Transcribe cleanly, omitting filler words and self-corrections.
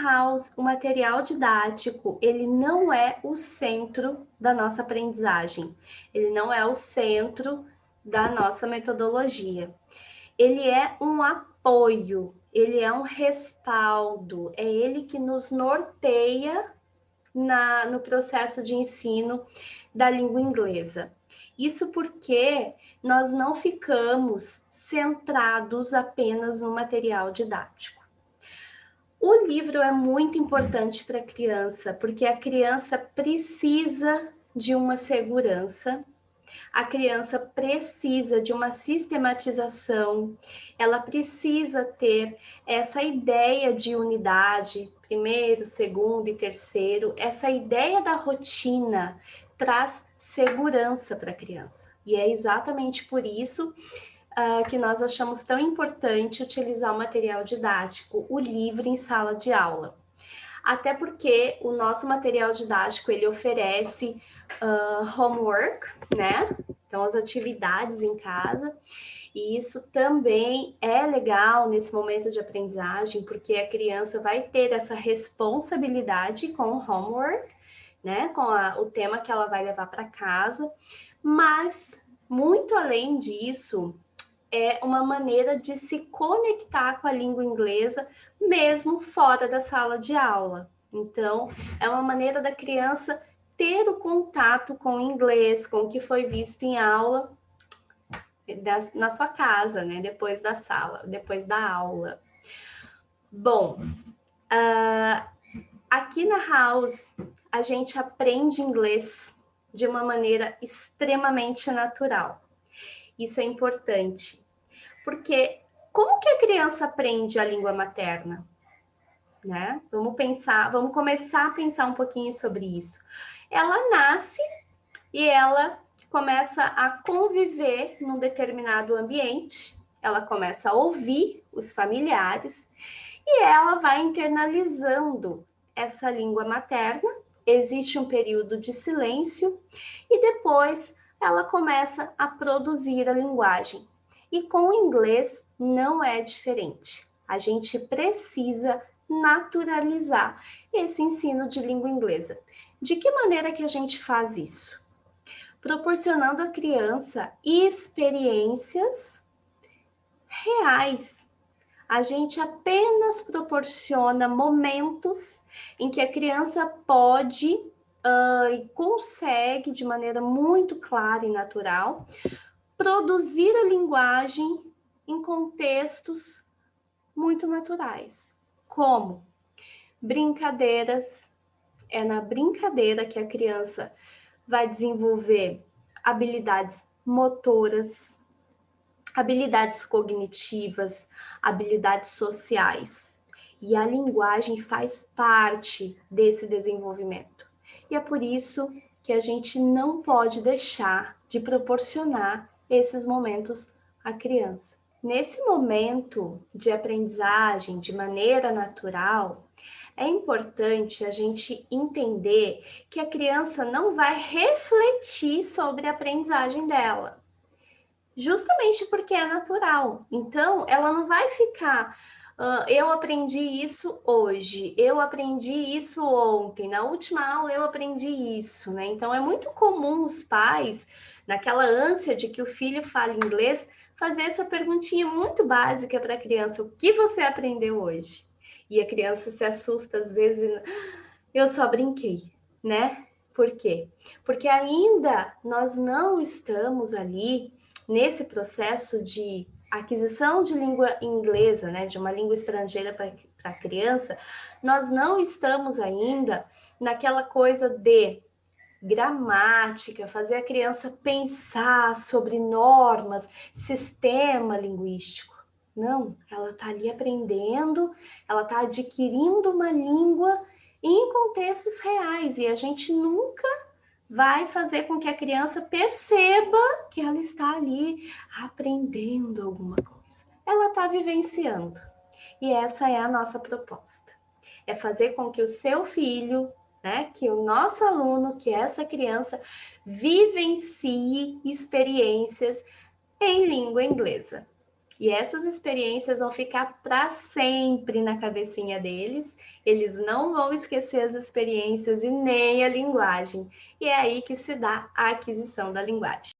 House, o material didático, ele não é o centro da nossa aprendizagem. Ele não é o centro da nossa metodologia. Ele é um apoio, ele é um respaldo, é ele que nos norteia no processo de ensino da língua inglesa. Isso porque nós não ficamos centrados apenas no material didático. O livro é muito importante para a criança, porque a criança precisa de uma segurança, a criança precisa de uma sistematização, ela precisa ter essa ideia de unidade, primeiro, segundo e terceiro, essa ideia da rotina traz segurança para a criança. E é exatamente por isso que nós achamos tão importante utilizar o material didático, o livro em sala de aula. Até porque o nosso material didático, ele oferece homework, né? Então, as atividades em casa. E isso também é legal nesse momento de aprendizagem, porque a criança vai ter essa responsabilidade com o homework, né? Com o tema que ela vai levar para casa. Mas, muito além disso, é uma maneira de se conectar com a língua inglesa, mesmo fora da sala de aula. Então, é uma maneira da criança ter o contato com o inglês, com o que foi visto em aula, na sua casa, né? Depois da sala, depois da aula. Bom, aqui na House, a gente aprende inglês de uma maneira extremamente natural. Isso é importante. Porque como que a criança aprende a língua materna? Né? Vamos começar a pensar um pouquinho sobre isso. Ela nasce e ela começa a conviver num determinado ambiente, ela começa a ouvir os familiares e ela vai internalizando essa língua materna. Existe um período de silêncio e depois ela começa a produzir a linguagem. E com o inglês não é diferente. A gente precisa naturalizar esse ensino de língua inglesa. De que maneira que a gente faz isso? Proporcionando à criança experiências reais. A gente apenas proporciona momentos em que a criança pode e consegue, de maneira muito clara e natural, produzir a linguagem em contextos muito naturais. Como? Brincadeiras. É na brincadeira que a criança vai desenvolver habilidades motoras, habilidades cognitivas, habilidades sociais. E a linguagem faz parte desse desenvolvimento. E é por isso que a gente não pode deixar de proporcionar esses momentos à criança. Nesse momento de aprendizagem de maneira natural, é importante a gente entender que a criança não vai refletir sobre a aprendizagem dela, justamente porque é natural. Então, ela não vai ficar, eu aprendi isso hoje, eu aprendi isso ontem, na última aula eu aprendi isso, né? Então, é muito comum os pais, naquela ânsia de que o filho fale inglês, fazer essa perguntinha muito básica para a criança: o que você aprendeu hoje? E a criança se assusta às vezes, eu só brinquei, né? Por quê? Porque ainda nós não estamos ali nesse processo de aquisição de língua inglesa, né, de uma língua estrangeira para a criança, nós não estamos ainda naquela coisa de gramática, fazer a criança pensar sobre normas, sistema linguístico. Não, ela está ali aprendendo, ela está adquirindo uma língua em contextos reais e a gente nunca vai fazer com que a criança perceba que ela está ali aprendendo alguma coisa. Ela está vivenciando. E essa é a nossa proposta. É fazer com que o seu filho, né, que o nosso aluno, que essa criança, vivencie experiências em língua inglesa. E essas experiências vão ficar para sempre na cabecinha deles, eles não vão esquecer as experiências e nem a linguagem. E é aí que se dá a aquisição da linguagem.